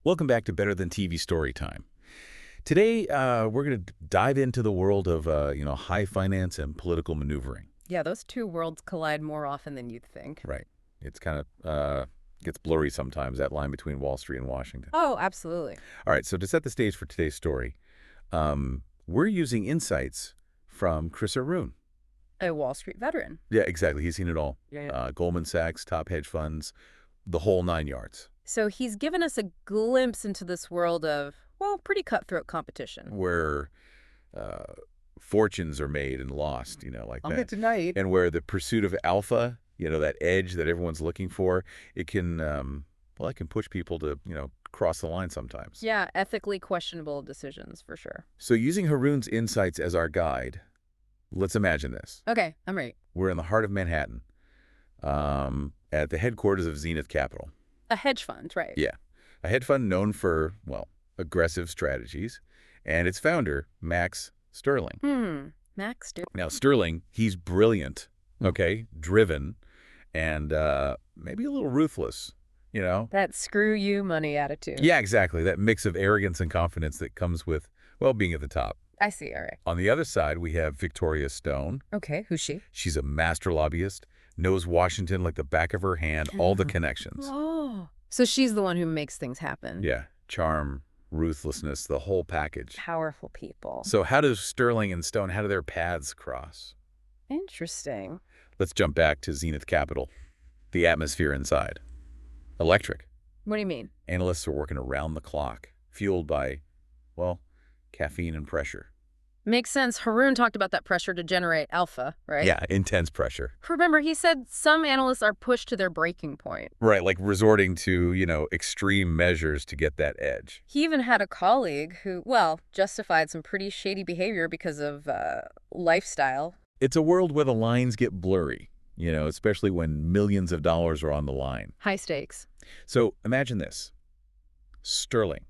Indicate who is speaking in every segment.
Speaker 1: Welcome back to Better Than TV Story Time. Today, we're going to dive into the world of, high finance and political maneuvering.
Speaker 2: Yeah, those two worlds collide more often than you'd think.
Speaker 1: Right. It's kind of gets blurry sometimes, that line between Wall Street and Washington.
Speaker 2: Oh, absolutely.
Speaker 1: All right, so to set the stage for today's story, we're using insights from Chris Arun.
Speaker 2: A Wall Street veteran.
Speaker 1: Yeah, exactly. He's seen it all.
Speaker 2: Yeah.
Speaker 1: Goldman Sachs, top hedge funds, the whole nine yards.
Speaker 2: So he's given us a glimpse into this world of, well, pretty cutthroat competition.
Speaker 1: Where fortunes are made and lost, like that.
Speaker 2: Tonight.
Speaker 1: And where the pursuit of alpha, that edge that everyone's looking for, it can, it can push people to, cross the line sometimes.
Speaker 2: Yeah, ethically questionable decisions, for sure.
Speaker 1: So using Haroon's insights as our guide, let's imagine this.
Speaker 2: Okay, I'm ready.
Speaker 1: We're in the heart of Manhattan, at the headquarters of Zenith Capital.
Speaker 2: A hedge fund, right?
Speaker 1: Yeah, a hedge fund known for, aggressive strategies, and its founder, Max Sterling.
Speaker 2: Max,
Speaker 1: Now, Sterling, he's brilliant, okay, driven, and maybe a little ruthless,
Speaker 2: That screw you money attitude.
Speaker 1: Yeah, exactly. That mix of arrogance and confidence that comes with, being at the top.
Speaker 2: I see, all right.
Speaker 1: On the other side, we have Victoria Stone.
Speaker 2: Okay, who's she?
Speaker 1: She's a master lobbyist, knows Washington like the back of her hand, all the connections.
Speaker 2: Oh. So she's the one who makes things happen.
Speaker 1: Yeah, charm, ruthlessness, the whole package.
Speaker 2: Powerful people.
Speaker 1: So how does Sterling and Stone, how do their paths cross?
Speaker 2: Interesting.
Speaker 1: Let's jump back to Zenith Capital. The atmosphere inside. Electric.
Speaker 2: What do you mean?
Speaker 1: Analysts are working around the clock, fueled by, caffeine and pressure.
Speaker 2: Makes sense. Haroon talked about that pressure to generate alpha, right?
Speaker 1: Yeah, intense pressure.
Speaker 2: Remember, he said some analysts are pushed to their breaking point.
Speaker 1: Right, like resorting to, extreme measures to get that edge.
Speaker 2: He even had a colleague who, justified some pretty shady behavior because of lifestyle.
Speaker 1: It's a world where the lines get blurry, especially when millions of dollars are on the line.
Speaker 2: High stakes.
Speaker 1: So imagine this. Sterling.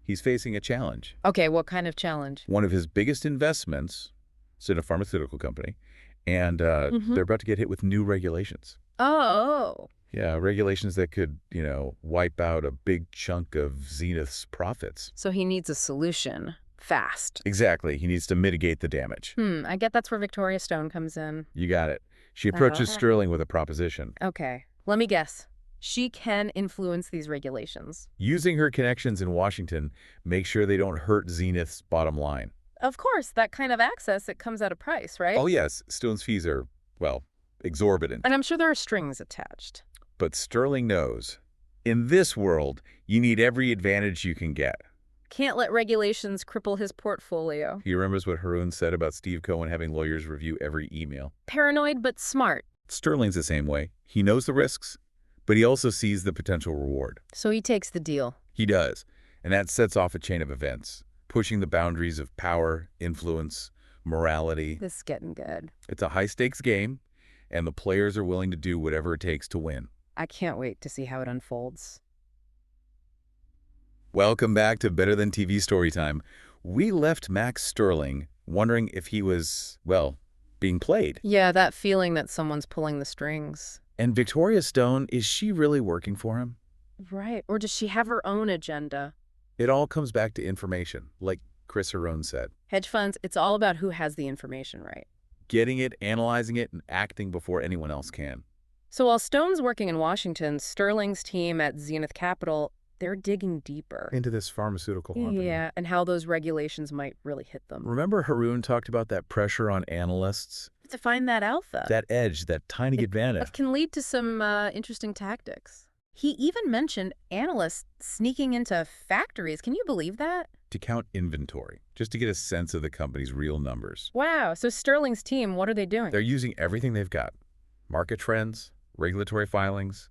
Speaker 1: He's facing a challenge.
Speaker 2: Okay, what kind of challenge?
Speaker 1: One of his biggest investments is in a pharmaceutical company, and they're about to get hit with new regulations.
Speaker 2: Oh.
Speaker 1: Yeah, regulations that could, wipe out a big chunk of Zenith's profits.
Speaker 2: So he needs a solution. Fast.
Speaker 1: Exactly. He needs to mitigate the damage.
Speaker 2: I get that's where Victoria Stone comes in.
Speaker 1: You got it. She approaches Sterling with a proposition.
Speaker 2: Okay, let me guess. She can influence these regulations.
Speaker 1: Using her connections in Washington, make sure they don't hurt Zenith's bottom line.
Speaker 2: Of course, that kind of access, it comes at a price, right?
Speaker 1: Oh, yes. Stone's fees are, exorbitant.
Speaker 2: And I'm sure there are strings attached.
Speaker 1: But Sterling knows, in this world, you need every advantage you can get.
Speaker 2: Can't let regulations cripple his portfolio.
Speaker 1: He remembers what Haroon said about Steve Cohen having lawyers review every email.
Speaker 2: Paranoid but smart.
Speaker 1: Sterling's the same way. He knows the risks, but he also sees the potential reward.
Speaker 2: So he takes the deal.
Speaker 1: He does. And that sets off a chain of events, pushing the boundaries of power, influence, morality.
Speaker 2: This is getting good.
Speaker 1: It's a high-stakes game, and the players are willing to do whatever it takes to win.
Speaker 2: I can't wait to see how it unfolds.
Speaker 1: Welcome back to Better Than TV Storytime. We left Max Sterling wondering if he was, being played.
Speaker 2: Yeah, that feeling that someone's pulling the strings.
Speaker 1: And Victoria Stone, is she really working for him?
Speaker 2: Right. Or does she have her own agenda?
Speaker 1: It all comes back to information, like Chris Arun said.
Speaker 2: Hedge funds, it's all about who has the information, right?
Speaker 1: Getting it, analyzing it, and acting before anyone else can.
Speaker 2: So while Stone's working in Washington, Sterling's team at Zenith Capital, they're digging deeper.
Speaker 1: Into this pharmaceutical company.
Speaker 2: Yeah, and how those regulations might really hit them.
Speaker 1: Remember Haroon talked about that pressure on analysts?
Speaker 2: To find that alpha.
Speaker 1: That edge, that tiny advantage.
Speaker 2: That can lead to some interesting tactics. He even mentioned analysts sneaking into factories. Can you believe that?
Speaker 1: To count inventory, just to get a sense of the company's real numbers.
Speaker 2: Wow, so Sterling's team, what are they doing?
Speaker 1: They're using everything they've got. Market trends, regulatory filings,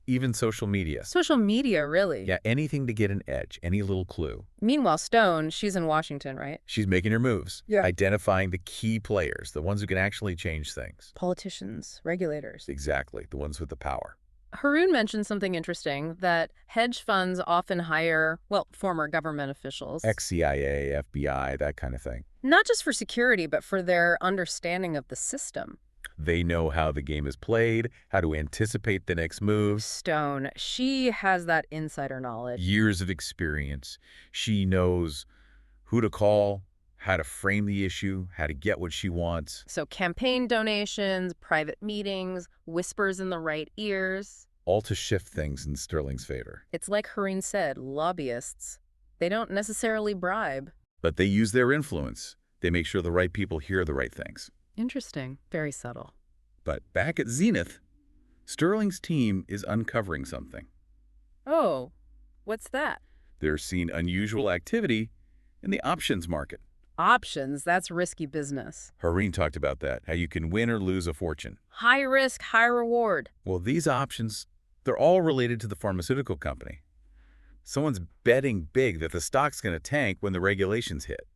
Speaker 1: even social media.
Speaker 2: Social media, really?
Speaker 1: Yeah, anything to get an edge, any little clue.
Speaker 2: Meanwhile, Stone, she's in Washington, right?
Speaker 1: She's making her moves.
Speaker 2: Yeah.
Speaker 1: Identifying the key players, the ones who can actually change things.
Speaker 2: Politicians, regulators.
Speaker 1: Exactly, the ones with the power.
Speaker 2: Haroon mentioned something interesting, that hedge funds often hire, former government officials.
Speaker 1: Ex-CIA, FBI, that kind of thing.
Speaker 2: Not just for security, but for their understanding of the system.
Speaker 1: They know how the game is played, how to anticipate the next moves.
Speaker 2: Stone, she has that insider knowledge.
Speaker 1: Years of experience. She knows who to call, how to frame the issue, how to get what she wants,
Speaker 2: So campaign donations, private meetings, whispers in the right ears.
Speaker 1: all to shift things in Sterling's favor.
Speaker 2: It's like Hareen said, lobbyists. They don't necessarily bribe.
Speaker 1: But they use their influence. They make sure the right people hear the right things.
Speaker 2: Interesting. Very subtle.
Speaker 1: But back at Zenith, Sterling's team is uncovering something.
Speaker 2: Oh, what's that?
Speaker 1: They're seeing unusual activity in the options market.
Speaker 2: Options, that's risky business.
Speaker 1: Hareen talked about that, how you can win or lose a fortune.
Speaker 2: High risk, high reward.
Speaker 1: Well, these options, they're all related to the pharmaceutical company. Someone's betting big that the stock's going to tank when the regulations hit.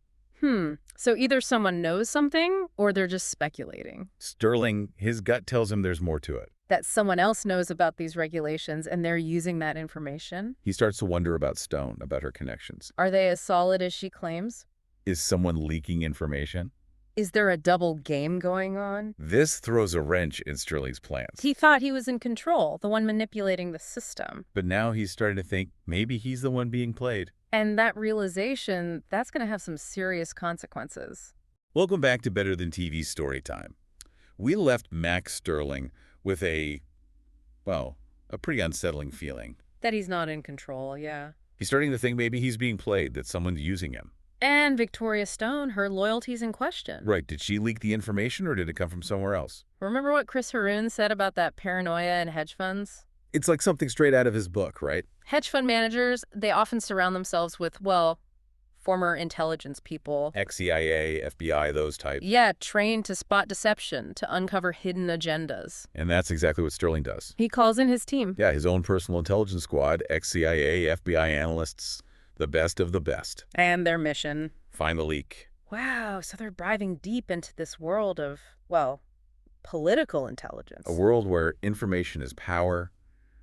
Speaker 2: So either someone knows something or they're just speculating.
Speaker 1: Sterling, his gut tells him there's more to it.
Speaker 2: That someone else knows about these regulations and they're using that information.
Speaker 1: He starts to wonder about Stone, about her connections.
Speaker 2: Are they as solid as she claims?
Speaker 1: Is someone leaking information?
Speaker 2: Is there a double game going on?
Speaker 1: This throws a wrench in Sterling's plans.
Speaker 2: He thought he was in control, the one manipulating the system.
Speaker 1: But now he's starting to think maybe he's the one being played.
Speaker 2: And that realization, that's going to have some serious consequences.
Speaker 1: Welcome back to Better Than TV Storytime. We left Max Sterling with a pretty unsettling feeling.
Speaker 2: That he's not in control, yeah.
Speaker 1: He's starting to think maybe he's being played, that someone's using him.
Speaker 2: And Victoria Stone, her loyalty's in question.
Speaker 1: Right, did she leak the information or did it come from somewhere else?
Speaker 2: Remember what Chris Haroon said about that paranoia in hedge funds?
Speaker 1: It's like something straight out of his book, right?
Speaker 2: Hedge fund managers, they often surround themselves with, former intelligence people.
Speaker 1: Ex-CIA, FBI, those types.
Speaker 2: Yeah, trained to spot deception, to uncover hidden agendas.
Speaker 1: And that's exactly what Sterling does.
Speaker 2: He calls in his team.
Speaker 1: Yeah, his own personal intelligence squad, ex-CIA, FBI analysts, the best of the best.
Speaker 2: And their mission.
Speaker 1: Find the leak.
Speaker 2: Wow, so they're diving deep into this world of, political intelligence.
Speaker 1: A world where information is power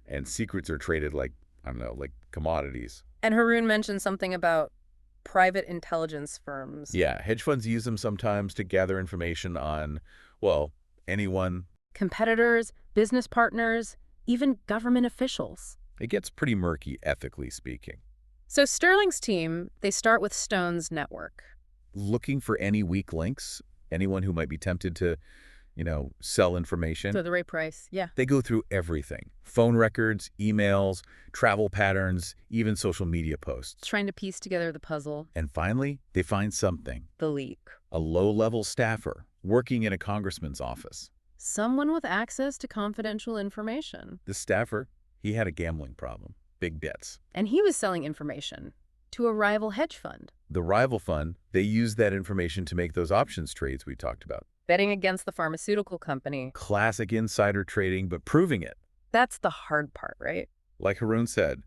Speaker 1: and secrets are traded like commodities.
Speaker 2: And Haroon mentioned something about private intelligence firms.
Speaker 1: Yeah, hedge funds use them sometimes to gather information on, anyone.
Speaker 2: Competitors, business partners, even government officials.
Speaker 1: It gets pretty murky, ethically speaking.
Speaker 2: So Sterling's team, they start with Stone's network.
Speaker 1: Looking for any weak links, anyone who might be tempted to, sell information.
Speaker 2: For the right price, yeah.
Speaker 1: They go through everything. Phone records, emails, travel patterns, even social media posts.
Speaker 2: Trying to piece together the puzzle.
Speaker 1: And finally, they find something.
Speaker 2: The leak.
Speaker 1: A low-level staffer working in a congressman's office.
Speaker 2: Someone with access to confidential information.
Speaker 1: The staffer, he had a gambling problem. Big debts.
Speaker 2: And he was selling information to a rival hedge fund.
Speaker 1: The rival fund, they used that information to make those options trades we talked about.
Speaker 2: Betting against the pharmaceutical company.
Speaker 1: Classic insider trading, but proving it.
Speaker 2: That's the hard part, right?
Speaker 1: Like Haroon said,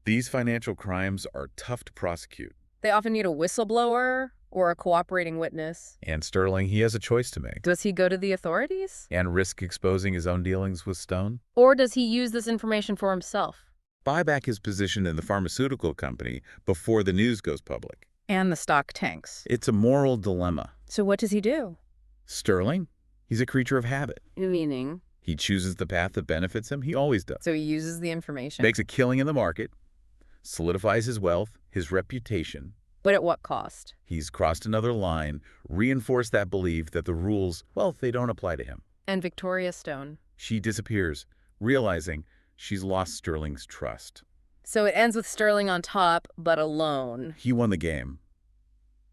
Speaker 1: these financial crimes are tough to prosecute.
Speaker 2: They often need a whistleblower or a cooperating witness.
Speaker 1: And Sterling, he has a choice to make.
Speaker 2: Does he go to the authorities?
Speaker 1: And risk exposing his own dealings with Stone?
Speaker 2: Or does he use this information for himself?
Speaker 1: Buy back his position in the pharmaceutical company before the news goes public.
Speaker 2: And the stock tanks.
Speaker 1: It's a moral dilemma.
Speaker 2: So what does he do?
Speaker 1: Sterling, he's a creature of habit.
Speaker 2: Meaning?
Speaker 1: He chooses the path that benefits him. He always does.
Speaker 2: So he uses the information.
Speaker 1: Makes a killing in the market, solidifies his wealth, his reputation.
Speaker 2: But at what cost?
Speaker 1: He's crossed another line, reinforced that belief that the rules, they don't apply to him.
Speaker 2: And Victoria Stone.
Speaker 1: She disappears, realizing she's lost Sterling's trust.
Speaker 2: So it ends with Sterling on top, but alone.
Speaker 1: He won the game,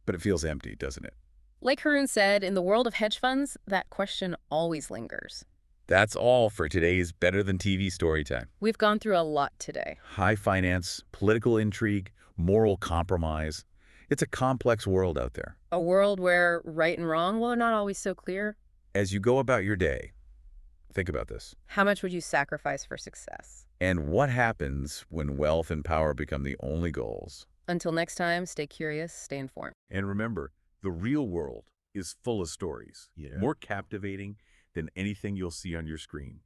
Speaker 1: but it feels empty, doesn't it?
Speaker 2: Like Haroon said, in the world of hedge funds, that question always lingers.
Speaker 1: That's all for today's Better Than TV Storytime.
Speaker 2: We've gone through a lot today.
Speaker 1: High finance, political intrigue, moral compromise. It's a complex world out there.
Speaker 2: A world where right and wrong, are not always so clear.
Speaker 1: As you go about your day, think about this.
Speaker 2: How much would you sacrifice for success?
Speaker 1: And what happens when wealth and power become the only goals?
Speaker 2: Until next time, stay curious, stay informed.
Speaker 1: And remember, the real world is full of stories, more captivating than anything you'll see on your screen.